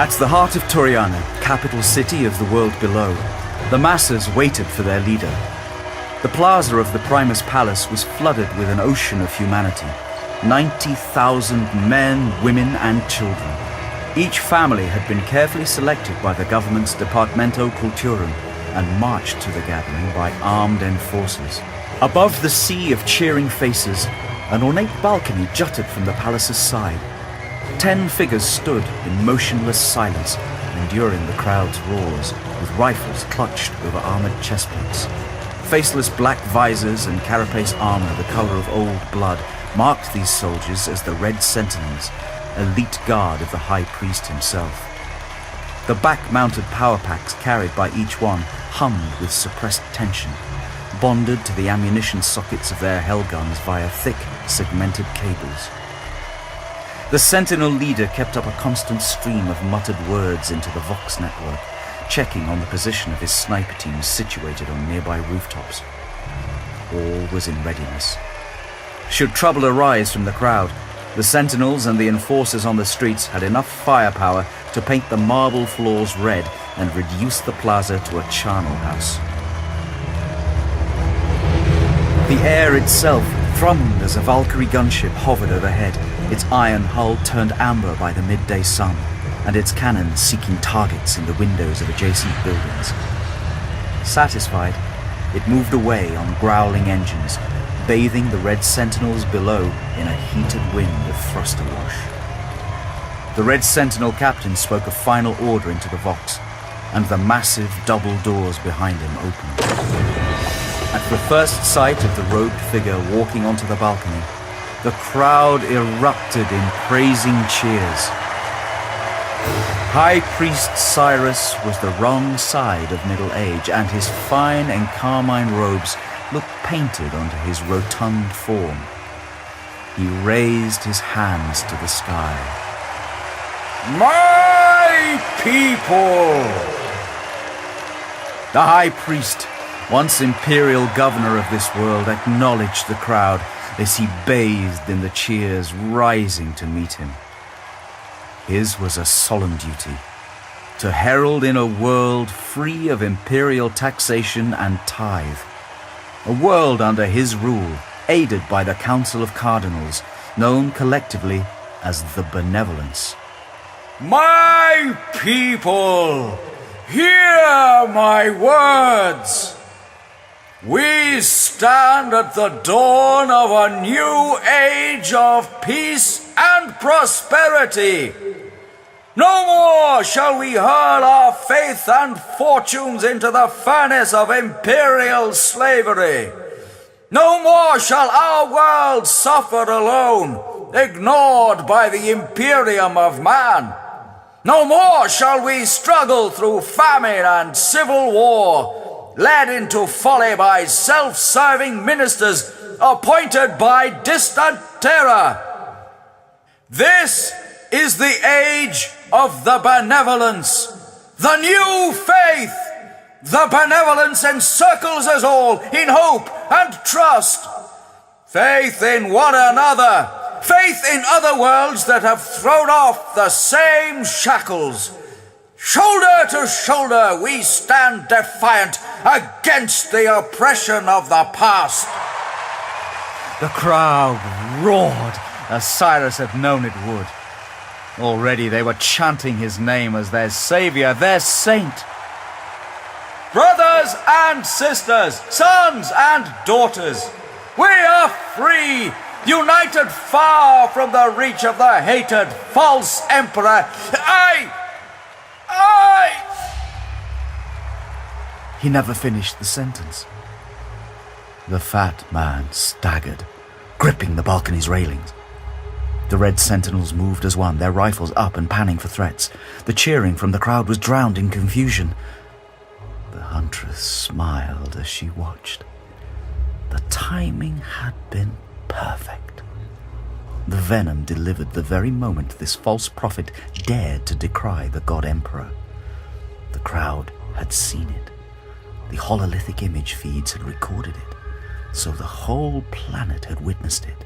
At the heart of Toriana, capital city of the world below, the masses waited for their leader. The plaza of the Primus Palace was flooded with an ocean of humanity. 90,000 men, women, and children. Each family had been carefully selected by the government's Departamento Culturum and marched to the gathering by armed enforcers. Above the sea of cheering faces, an ornate balcony jutted from the palace's side. 10 figures stood in motionless silence, enduring the crowd's roars, with rifles clutched over armored chestplates. Faceless black visors and carapace armor the color of old blood marked these soldiers as the Red Sentinels, elite guard of the High Priest himself. The back-mounted power packs carried by each one hummed with suppressed tension, bonded to the ammunition sockets of their hell guns via thick, segmented cables. The Sentinel leader kept up a constant stream of muttered words into the Vox network, checking on the position of his sniper teams situated on nearby rooftops. All was in readiness. Should trouble arise from the crowd, the Sentinels and the enforcers on the streets had enough firepower to paint the marble floors red and reduce the plaza to a charnel house. The air itself thrummed as a Valkyrie gunship hovered overhead, its iron hull turned amber by the midday sun, and its cannons seeking targets in the windows of adjacent buildings. Satisfied, it moved away on growling engines, bathing the Red Sentinels below in a heated wind of thrust awash. The Red Sentinel captain spoke a final order into the Vox, and the massive double doors behind him opened. At the first sight of the robed figure walking onto the balcony, the crowd erupted in praising cheers. High Priest Cyrus was the wrong side of middle age, and his fine and carmine robes looked painted onto his rotund form. He raised his hands to the sky. "My people!" The High Priest, once imperial governor of this world, acknowledged the crowd as he bathed in the cheers rising to meet him. His was a solemn duty, to herald in a world free of imperial taxation and tithe, a world under his rule, aided by the Council of Cardinals, known collectively as the Benevolence. "My people, hear my words. We stand at the dawn of a new age of peace and prosperity. No more shall we hurl our faith and fortunes into the furnace of imperial slavery. No more shall our world suffer alone, ignored by the imperium of man. No more shall we struggle through famine and civil war, led into folly by self-serving ministers appointed by distant terror. This is the age of the benevolence, the new faith. The benevolence encircles us all in hope and trust. Faith in one another, faith in other worlds that have thrown off the same shackles. Shoulder to shoulder we stand defiant against the oppression of the past." The crowd roared as Cyrus had known it would. Already they were chanting his name as their savior, their saint. "Brothers and sisters, sons and daughters, we are free, united far from the reach of the hated false emperor. I... He never finished the sentence. The fat man staggered, gripping the balcony's railings. The Red Sentinels moved as one, their rifles up and panning for threats. The cheering from the crowd was drowned in confusion. The huntress smiled as she watched. The timing had been perfect. The venom delivered the very moment this false prophet dared to decry the God Emperor. The crowd had seen it. The hololithic image feeds had recorded it, so the whole planet had witnessed it.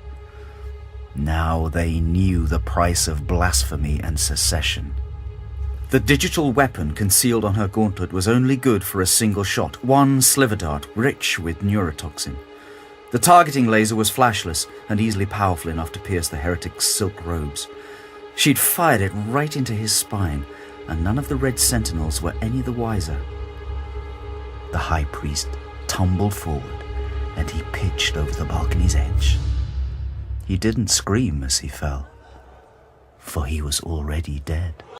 Now they knew the price of blasphemy and secession. The digital weapon concealed on her gauntlet was only good for a single shot, one sliver dart rich with neurotoxin. The targeting laser was flashless and easily powerful enough to pierce the heretic's silk robes. She'd fired it right into his spine, and none of the red sentinels were any the wiser. The high priest tumbled forward, and he pitched over the balcony's edge. He didn't scream as he fell, for he was already dead.